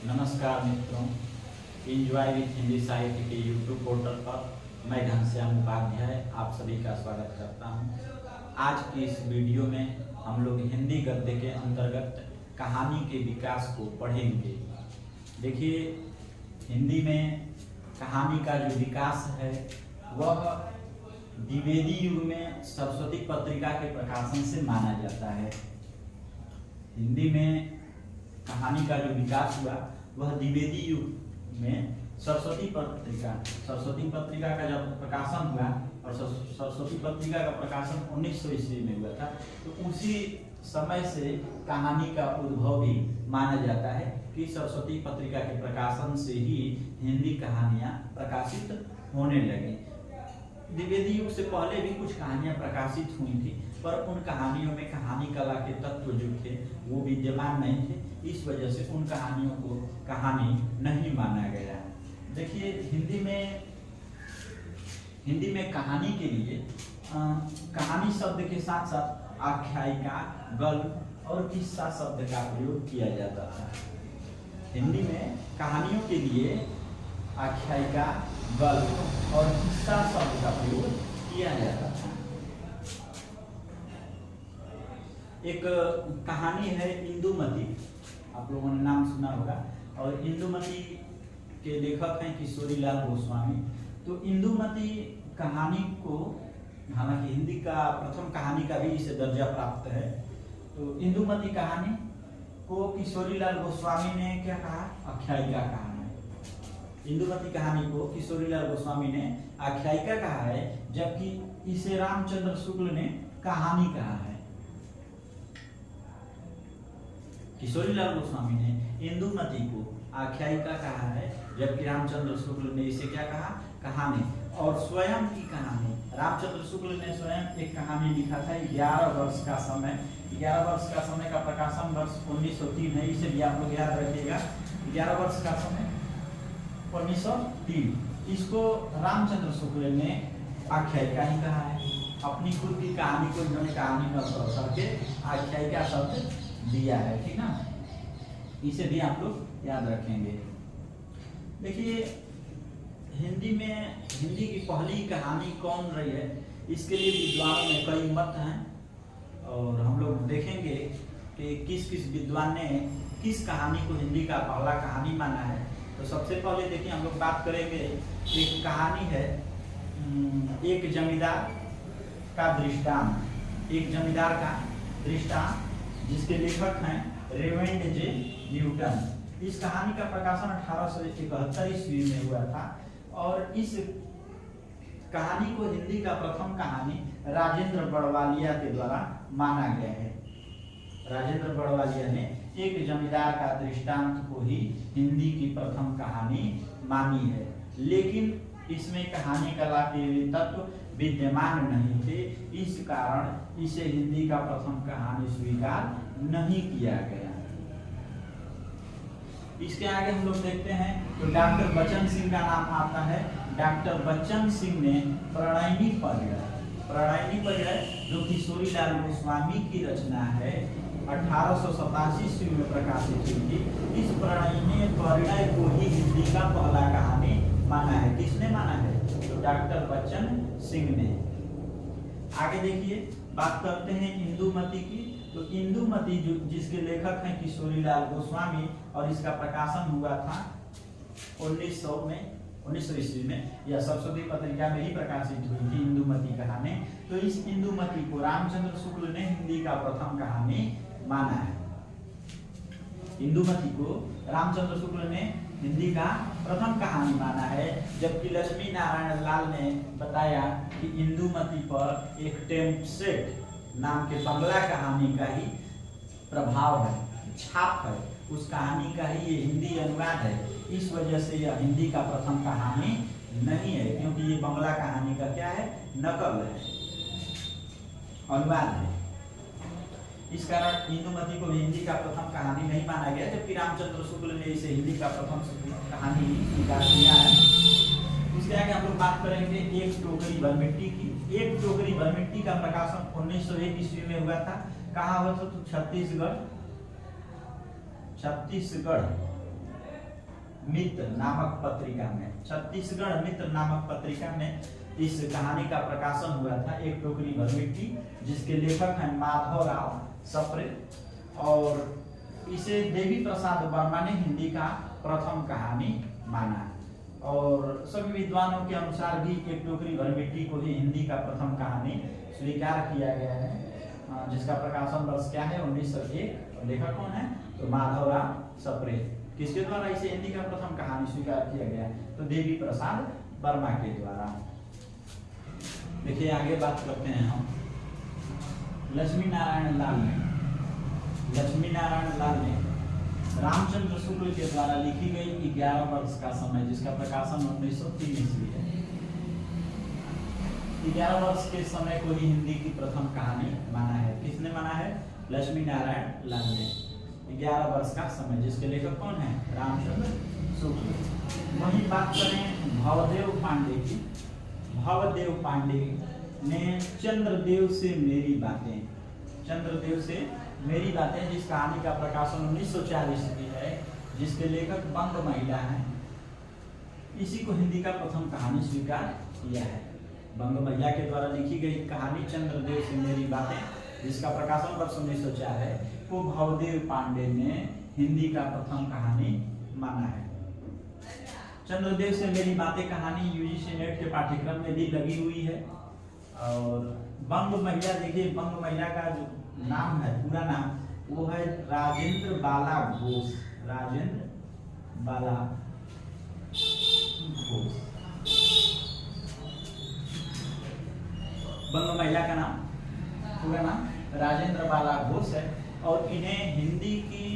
नमस्कार मित्रों, enjoy with Hindi साहित्य के यूट्यूब पोर्टल पर मैं घनश्याम उपाध्याय आप सभी का स्वागत करता हूं। आज की इस वीडियो में हम लोग हिंदी गद्य के अंतर्गत कहानी के विकास को पढ़ेंगे। देखिए, हिंदी में कहानी का जो विकास है वह द्विवेदी युग में सरस्वती पत्रिका के प्रकाशन से माना जाता है। हिंदी में कहानी का जो विकास हुआ वह द्विवेदी युग में सरस्वती पत्रिका का जब प्रकाशन हुआ और सरस्वती पत्रिका का प्रकाशन 1900 ईस्वी में हुआ था, तो उसी समय से कहानी का उद्भव भी माना जाता है कि सरस्वती पत्रिका के प्रकाशन से ही हिंदी कहानियां प्रकाशित होने लगी। द्विवेदी युग से पहले भी कुछ कहानियां प्रकाशित हुई थी, पर उन कहानियों में कहानी कला के तत्व जो थे वो विद्यमान नहीं थे। इस वजह से उन कहानियों को कहानी नहीं माना गया। देखिए, हिंदी में कहानी के लिए कहानी शब्द के साथ साथ आख्यायिका, गल्प और किस्सा शब्द का प्रयोग किया जाता था। हिंदी में कहानियों के लिए आख्यायिका, गल्प और किस्सा शब्द का प्रयोग किया जाता था। एक कहानी है इंदुमती, आप लोगों ने नाम सुना होगा, और इंदुमती के लेखक हैं किशोरीलाल गोस्वामी। तो इंदुमती कहानी को, हालांकि हिंदी का प्रथम कहानी का भी इसे दर्जा प्राप्त है, तो इंदुमती कहानी को किशोरीलाल गोस्वामी ने क्या कहा? आख्यायिका कहा है। इंदुमती कहानी को किशोरीलाल गोस्वामी ने आख्यायिका कहा है, जबकि इसे रामचंद्र शुक्ल ने कहानी कहा है। किशोरीलाल गोस्वामी ने इंदुमती को आख्यायिका कहा है, जबकि रामचंद्र शुक्ल ने इसे क्या कहा? कहानी। और स्वयं की कहानी, रामचंद्र शुक्ल ने स्वयं एक कहानी लिखा था 11 वर्ष का समय। 11 वर्ष का समय का प्रकाशन वर्ष 1903 है, इसे भी आप लोग याद रखिएगा। 11 वर्ष का समय 1903, इसको रामचंद्र शुक्ल ने आख्यायिका ही कहा है। अपनी खुद की कहानी को इन्होंने कहानी न करके आख्यायिका शब्द दिया है, ठीक ना? इसे भी आप लोग याद रखेंगे। देखिए, हिंदी की पहली कहानी कौन रही है, इसके लिए विद्वानों में कई मत हैं, और हम लोग देखेंगे कि किस किस विद्वान ने किस कहानी को हिंदी का पहला कहानी माना है। तो सबसे पहले देखिए, हम लोग बात करेंगे, एक कहानी है एक जमींदार का दृष्टांत। एक जमींदार का दृष्टांत, जिसके लेखक हैं रेवेंड जे न्यूटन। इस कहानी का प्रकाशन 1871 ईस्वी में हुआ था, और इस कहानी को हिंदी का प्रथम कहानी राजेंद्र बड़वालिया के द्वारा माना गया है। राजेंद्र बड़वालिया ने एक जमींदार का दृष्टांत को ही हिंदी की प्रथम कहानी मानी है, लेकिन इसमें कहानी कला के तत्व विद्यमान नहीं थे। इस कारण इसे हिंदी का प्रथम कहानी स्वीकार नहीं किया गया। इसके आगे हम लोग देखते हैं तो डॉक्टर बच्चन सिंह का नाम आता है। डॉक्टर बच्चन सिंह ने प्रणयिनी पर्याय जो किशोरीलाल गोस्वामी की रचना है, 1887 ईस्वी में प्रकाशित हुई थी। इस प्रणयिनी पर्याय को ही हिंदी का पहला कहानी माना है। किसने माना है? तो डॉक्टर बच्चन सिंह ने। आगे देखिए, बात करते हैं इंदुमती की। तो इंदुमती जिसके लेखक हैं किशोरीलाल गोस्वामी, और इसका प्रकाशन हुआ था 1900 ईस्वी में, या सरस्वती पत्रिका में ही प्रकाशित हुई थी इंदुमती कहानी। तो इस इंदुमती को रामचंद्र शुक्ल ने हिंदी का प्रथम कहानी माना है। इंदुमती को रामचंद्र शुक्ल ने हिंदी का प्रथम कहानी माना है, जबकि लक्ष्मी नारायण लाल ने बताया कि इंदुमती पर एक टेम्पसेट नाम के बंगला कहानी का ही प्रभाव है, छाप है, उस कहानी का ही ये हिंदी अनुवाद है। इस वजह से यह हिंदी का प्रथम कहानी नहीं है, क्योंकि ये बंगला कहानी का क्या है? नकल है, अनुवाद है। इस कारण इंदुमती को हिंदी का प्रथम कहानी नहीं माना गया, जबकि रामचंद्र शुक्ल ने इसे हिंदी का प्रथम कहानी स्वीकार किया है। उसके आगे हम लोग बात करेंगे एक टोकरी भर मिट्टी की। एक टोकरी भर मिट्टी का प्रकाशन 1901 ईस्वी में हुआ था। कहाँ हुआ था? तो छत्तीसगढ़ मित्र नामक पत्रिका में, छत्तीसगढ़ मित्र नामक पत्रिका में इस कहानी का प्रकाशन हुआ था, एक टोकरी भर मिट्टी, जिसके लेखक हैं माधवराव सप्रे। और इसे देवी प्रसाद वर्मा ने हिंदी का प्रथम कहानी माना। और सभी विद्वानों के अनुसार भी एक टोकरी भर मिट्टी को ही हिंदी का प्रथम कहानी स्वीकार किया गया है, जिसका प्रकाशन वर्ष क्या है 1901। लेखक कौन है? तो माधवराव सप्रे। किसके द्वारा इसे हिंदी का प्रथम कहानी स्वीकार किया गया? तो देवी प्रसाद वर्मा के द्वारा। देखिए आगे बात करते हैं हम लक्ष्मी नारायण लाल ने रामचंद्र शुक्ल के द्वारा लिखी गई 11 वर्ष का समय, जिसका प्रकाशन 1903 ईस्वी है। 11 वर्ष के समय को ही हिंदी की प्रथम कहानी माना है। किसने माना है? लक्ष्मी नारायण लाल ने। 11 वर्ष का समय, जिसके लेखक कौन है? रामचंद्र शुक्ल। वही बात करें भवदेव पांडे की। भवदेव पांडे ने चंद्रदेव से मेरी बातें, जिस कहानी का प्रकाशन 1904 ईस्वी है, जिसके लेखक बंग महिला हैं, इसी को हिंदी का प्रथम कहानी स्वीकार किया है। बंग महिला के द्वारा लिखी गई कहानी चंद्रदेव से मेरी बातें, जिसका प्रकाशन वर्ष 1904 है, वो भवदेव पांडे ने हिंदी का प्रथम कहानी माना है। चंद्रदेव से मेरी बातें कहानी यूजीसी नेट के पाठ्यक्रम में भी लगी हुई है। और बंग महिला, देखिए बंग महिला का जो नाम है, पूरा नाम, वो है राजेंद्र बाला घोष। राजेंद्र बाला घोष बंग महिला का नाम, पूरा नाम राजेंद्र बाला घोष है। और इन्हें हिंदी की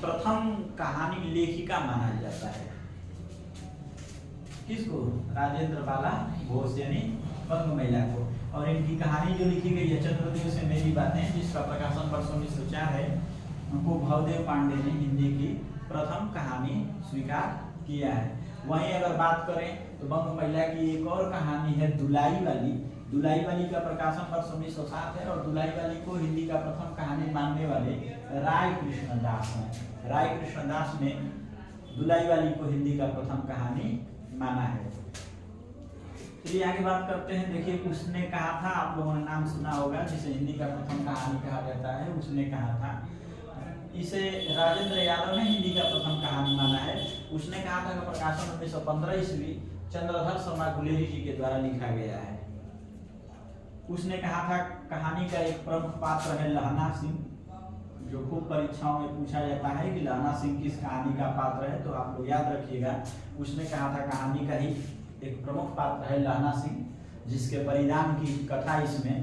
प्रथम कहानी लेखिका माना जाता है। किसको? राजेंद्र बाला घोष यानी बंग महिला को। और इनकी कहानी जो लिखी गई है चंद्रदेव से मेरी बातें, जिसका प्रकाशन वर्ष 1904 है, उनको भवदेव पांडे ने हिंदी की प्रथम कहानी स्वीकार किया है। वहीं अगर बात करें तो बंग महिला की एक और कहानी है दुलाई वाली का प्रकाशन वर्ष 1907 है। और दुलाई वाली को हिंदी का प्रथम कहानी मानने वाले राय कृष्णदास हैं। राय कृष्णदास ने दुलाई वाली को हिंदी का प्रथम कहानी माना है। चलिए आगे बात करते हैं। देखिए उसने कहा था, आप लोगों ने नाम सुना होगा, जिसे हिंदी का प्रथम कहानी कहा जाता है। उसने कहा था, इसे राजेंद्र यादव ने हिंदी का प्रथम कहानी माना है। उसने कहा था का प्रकाशन 1915 ईस्वी चंद्रधर शर्मा गुलेरी जी के द्वारा लिखा गया है। उसने कहा था कहानी का एक प्रमुख पात्र है लहना सिंह, जो खूब परीक्षाओं में पूछा जाता है कि लहना सिंह किस कहानी का पात्र है, तो आप लोग याद रखिएगा। उसने कहा था कहानी का ही एक प्रमुख पात्र है लहना सिंह, जिसके परिणाम की कथा इसमें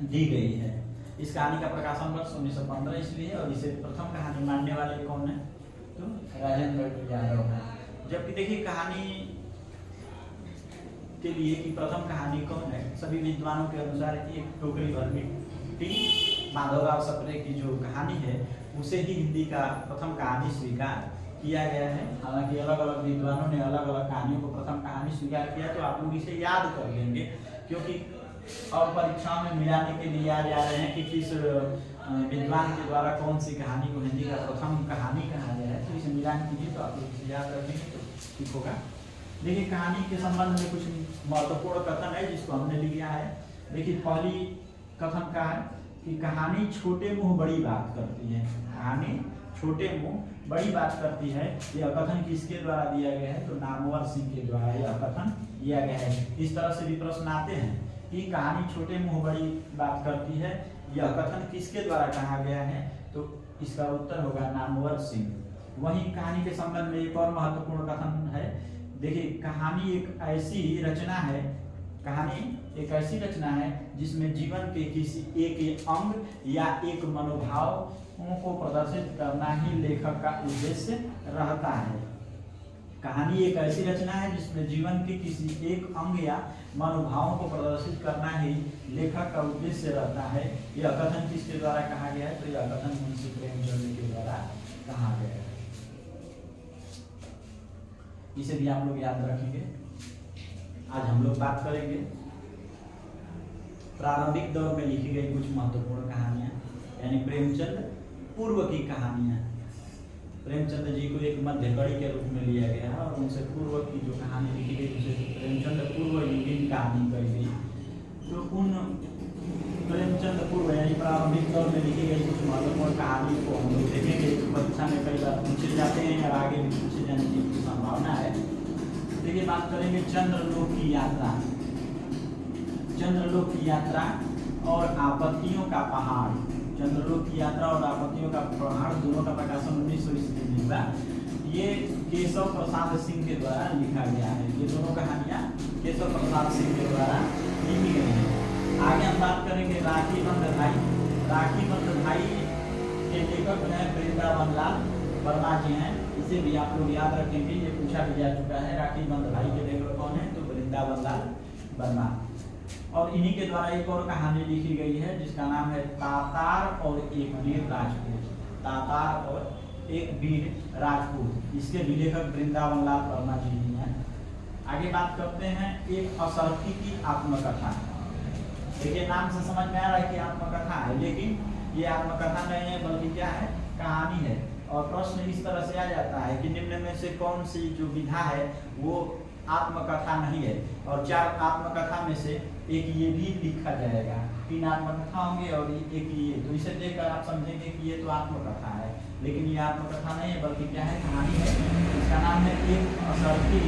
दी गई है। इस कहानी का प्रकाशन वर्ष 1915 ईस्वी है। और इसे प्रथम कहानी मानने वाले कौन है? तो राजेंद्र यादव है। जबकि देखिए कहानी के लिए कि प्रथम कहानी कौन है, सभी विद्वानों के अनुसार एक टोकरी भर मिट्टी माधवराव सप्रे की जो कहानी है, उसे ही हिंदी का प्रथम कहानी स्वीकार किया गया है। हालांकि अलग अलग विद्वानों ने अलग अलग कहानियों को प्रथम कहानी स्वीकार किया, तो आप लोग इसे याद कर लेंगे, क्योंकि और परीक्षाओं में मिलाने के लिए आ जा रहे हैं कि किस विद्वान के द्वारा कौन सी कहानी को हिंदी का प्रथम कहानी कहा गया है। तो इसे मिलान कीजिए तो आप लोग इसे याद रखेंगे तो ठीक होगा। देखिए कहानी के संबंध में कुछ महत्वपूर्ण कथन है जिसको हमने लिया है। देखिए पहली कथन का है कि कहानी छोटे मुंह बड़ी बात करती है। कहानी छोटे मुंह बड़ी बात करती है। यह कथन किसके द्वारा दिया गया है? तो नामवर सिंह के द्वारा यह कथन दिया गया है। इस तरह से भी प्रश्न आते हैं कि कहानी छोटे मुंह बड़ी बात करती है, यह कथन किसके द्वारा कहा गया है? तो इसका उत्तर होगा नामवर सिंह। वहीं कहानी के संबंध में एक और महत्वपूर्ण कथन है। देखिए कहानी एक ऐसी रचना है, कहानी एक ऐसी रचना है जिसमें जीवन के किसी एक अंग या एक मनोभाव को प्रदर्शित करना ही लेखक का उद्देश्य रहता है। कहानी एक ऐसी रचना है जिसमें जीवन के किसी एक अंग या मनोभावों को प्रदर्शित करना ही लेखक का उद्देश्य रहता है। यह कथन किसके द्वारा कहा गया है? तो यह कथन मुंशी प्रेमचंद के द्वारा कहा गया है। इसे भी आप लोग याद रखेंगे। आज हम लोग बात करेंगे प्रारंभिक दौर में लिखी गई कुछ महत्वपूर्ण कहानियां, यानी प्रेमचंद पूर्व की कहानियां। प्रेमचंद जी को एक मध्यकड़ी के रूप में लिया गया है और उनसे पूर्व की जो कहानी लिखी गई उसे प्रेमचंद पूर्व युगीन कहानी कही गई। तो उन प्रेमचंद पूर्व यानी प्रारंभिक दौर में लिखी गई कुछ महत्वपूर्ण कहानी को हम लोग देखेंगे। तो परीक्षा में कई बार पूछे जाते हैं और आगे भी पूछे जाने की संभावना है। देखिए, बात करेंगे चंद्रलोक की यात्रा। चंद्रलोक की यात्रा और आपत्तियों का पहाड़। चंद्रलोक की यात्रा और आपत्तियों का पहाड़ दोनों का प्रकाशन 1900 ईस्वी में हुआ। ये केशव प्रसाद सिंह के द्वारा लिखा गया है। ये दोनों कहानियां केशव प्रसाद सिंह के द्वारा लिखी गई हैं। आगे हम बात करेंगे राखी बंध भाई। राखी बंध भाई के लेखक हैं वृंदावन लाल वर्मा जी हैं। इसे भी आप लोग याद रखेंगे, ये पूछा भी जा चुका है। राखी बंध भाई के लेखक कौन है? तो वृंदावन लाल वर्मा। और इन्हीं के द्वारा एक और कहानी लिखी गई है जिसका नाम है तातार और एक वीर राजपूत। तातार और एक वीर राजपूत, इसके भी लेखक वृंदावन लाल वर्मा जी ही हैं। आगे बात करते हैं एक असरफी की आत्मकथा। देखिए, नाम से समझ में आ रहा है कि आत्मकथा है, लेकिन ये आत्मकथा नहीं है बल्कि क्या है? कहानी है। और प्रश्न इस तरह से आ जाता है कि निम्न में से कौन सी जो विधा है वो आत्मकथा नहीं है। और 4 आत्मकथा में से एक ये भी लिखा जाएगा। 3 आत्मकथा होंगे और एक ये। तो इसे देखकर आप समझेंगे कि ये तो आत्मकथा है, लेकिन ये आत्मकथा नहीं है बल्कि क्या है? कहानी है। इसका नाम है एक असरफी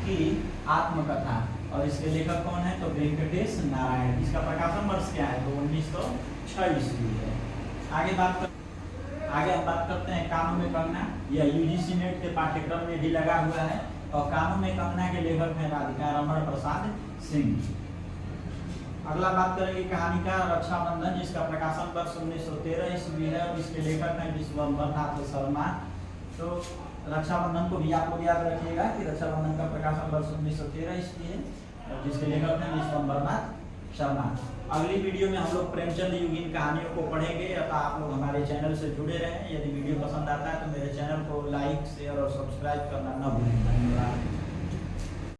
की आत्मकथा और इसके लेखक कौन है? तो वेंकटेश नारायण। इसका प्रकाशन वर्ष क्या है? तो 1906 ईस्वी है। आगे हम बात करते हैं कानून में कंगना। यह यूजीसी नेट के पाठ्यक्रम में भी लगा हुआ है और कानून में कंगना के लेखक हैं राधिका रमण प्रसाद सिंह। अगला बात करेंगे कहानी का रक्षाबंधन, जिसका प्रकाशन वर्ष 1913 ईस्वी है और इसके लेखक हैं विश्वम्भर नाथ शर्मा। तो रक्षाबंधन को भी आप लोग याद रखिएगा कि रक्षाबंधन का प्रकाशन वर्ष 1913 ईस्वी है और जिसके लेखक हैं विश्वम्भर नाथ शर्मा। अगली वीडियो में हम लोग प्रेमचंद युगीन कहानियों को पढ़ेंगे। अतः आप लोग हमारे चैनल से जुड़े रहें। यदि वीडियो पसंद आता है तो मेरे चैनल को लाइक, शेयर और सब्सक्राइब करना न भूलें। धन्यवाद।